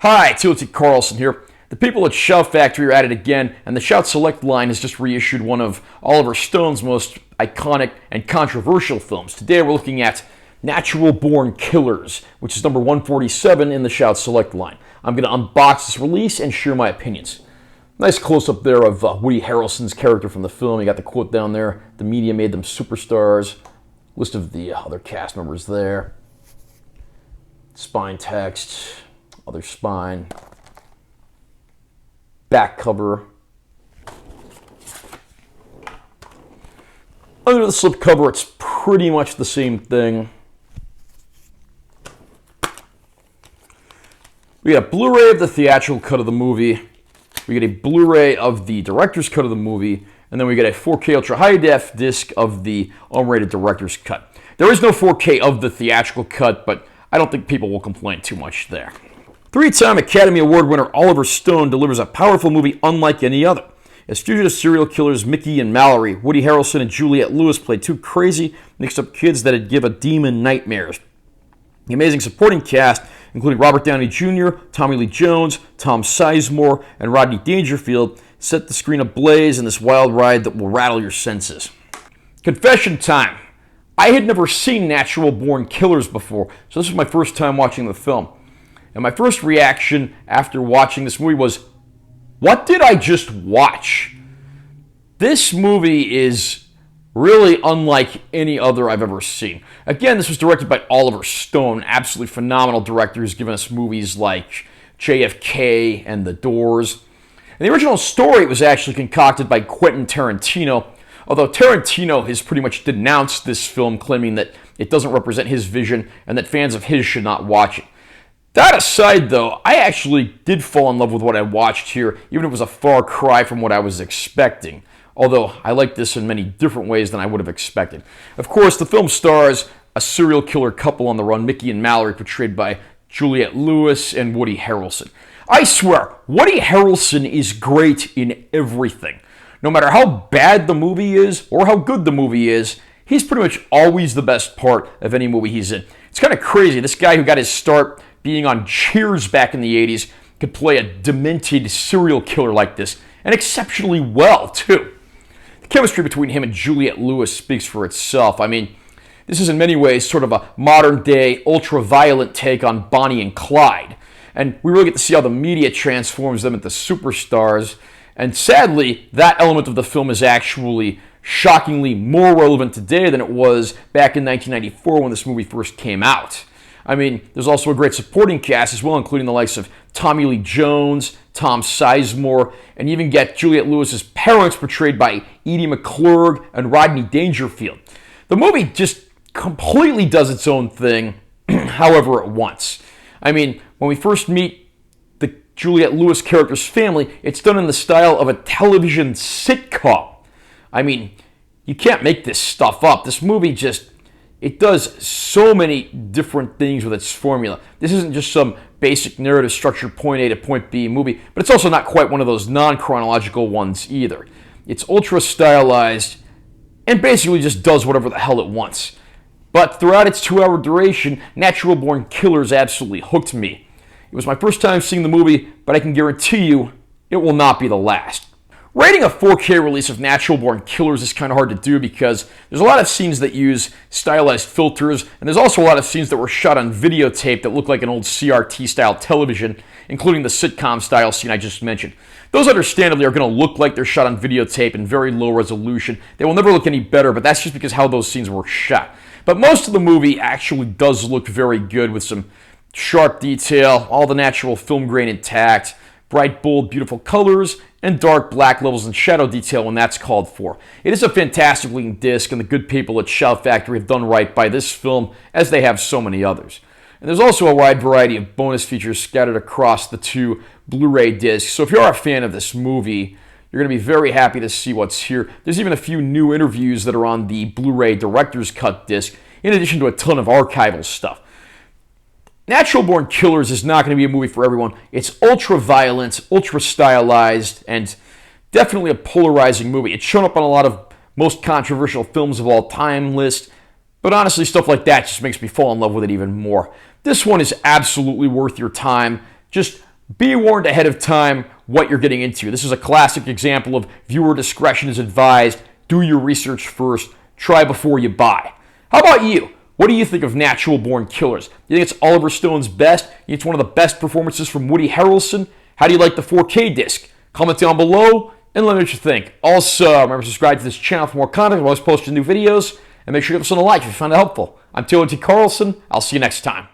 Hi, Tilty Carlson here. The people at Shout Factory are at it again, and the Shout Select line has just reissued one of Oliver Stone's most iconic and controversial films. Today we're looking at Natural Born Killers, which is number 147 in the Shout Select line. I'm going to unbox this release and share my opinions. Nice close-up there of Woody Harrelson's character from the film. You got the quote down there, "The media made them superstars." List of the other cast members there. Spine text, other spine. Back cover. Under the slipcover, it's pretty much the same thing. We got a Blu-ray of the theatrical cut of the movie. We get a Blu-ray of the director's cut of the movie. And then we get a 4K Ultra High Def disc of the unrated director's cut. There is no 4K of the theatrical cut, but I don't think people will complain too much there. Three-time Academy Award winner Oliver Stone delivers a powerful movie unlike any other. As fugitive serial killers Mickey and Mallory, Woody Harrelson and Juliette Lewis play two crazy, mixed-up kids that'd give a demon nightmares. The amazing supporting cast, including Robert Downey Jr., Tommy Lee Jones, Tom Sizemore, and Rodney Dangerfield, set the screen ablaze in this wild ride that will rattle your senses. Confession time. I had never seen Natural Born Killers before, so this was my first time watching the film. And my first reaction after watching this movie was, what did I just watch? This movie is really unlike any other I've ever seen. Again, this was directed by Oliver Stone, absolutely phenomenal director who's given us movies like JFK and The Doors. And the original story was actually concocted by Quentin Tarantino, although Tarantino has pretty much denounced this film, claiming that it doesn't represent his vision and that fans of his should not watch it. That aside, though, I actually did fall in love with what I watched here, even if it was a far cry from what I was expecting. Although I like this in many different ways than I would have expected. Of course, the film stars a serial killer couple on the run, Mickey and Mallory, portrayed by Juliette Lewis and Woody Harrelson. I swear, Woody Harrelson is great in everything. No matter how bad the movie is or how good the movie is, he's pretty much always the best part of any movie he's in. It's kind of crazy. This guy who got his start being on Cheers back in the 80s could play a demented serial killer like this, and exceptionally well, too. The chemistry between him and Juliette Lewis speaks for itself. I mean, this is in many ways sort of a modern-day, ultra-violent take on Bonnie and Clyde, and we really get to see how the media transforms them into superstars, and sadly, that element of the film is actually shockingly more relevant today than it was back in 1994 when this movie first came out. I mean, there's also a great supporting cast as well, including the likes of Tommy Lee Jones, Tom Sizemore, and you even get Juliette Lewis's parents portrayed by Edie McClurg and Rodney Dangerfield. The movie just completely does its own thing, however it wants. I mean, when we first meet the Juliette Lewis character's family, it's done in the style of a television sitcom. I mean, you can't make this stuff up. This movie just, it does so many different things with its formula. This isn't just some basic narrative structure point A to point B movie, but it's also not quite one of those non-chronological ones either. It's ultra stylized and basically just does whatever the hell it wants. But throughout its 2-hour duration, Natural Born Killers absolutely hooked me. It was my first time seeing the movie, but I can guarantee you it will not be the last. Rating a 4K release of Natural Born Killers is kind of hard to do because there's a lot of scenes that use stylized filters, and there's also a lot of scenes that were shot on videotape that look like an old CRT-style television, including the sitcom-style scene I just mentioned. Those understandably are going to look like they're shot on videotape in very low resolution. They will never look any better, but that's just because how those scenes were shot. But most of the movie actually does look very good with some sharp detail, all the natural film grain intact, bright, bold, beautiful colors, and dark black levels and shadow detail when that's called for. It is a fantastic looking disc, and the good people at Shout Factory have done right by this film, as they have so many others. And there's also a wide variety of bonus features scattered across the two Blu-ray discs, so if you're a fan of this movie, you're going to be very happy to see what's here. There's even a few new interviews that are on the Blu-ray Director's Cut disc, in addition to a ton of archival stuff. Natural Born Killers is not going to be a movie for everyone. It's ultra-violent, ultra-stylized, and definitely a polarizing movie. It's shown up on a lot of most controversial films of all time lists, but honestly, stuff like that just makes me fall in love with it even more. This one is absolutely worth your time. Just be warned ahead of time what you're getting into. This is a classic example of viewer discretion is advised. Do your research first. Try before you buy. How about you? What do you think of Natural Born Killers? You think it's Oliver Stone's best? You think it's one of the best performances from Woody Harrelson? How do you like the 4K disc? Comment down below and let me know what you think. Also, remember to subscribe to this channel for more content. I'm always posting new videos. And make sure you give us a like if you found it helpful. I'm Taylor T. Carlson. I'll see you next time.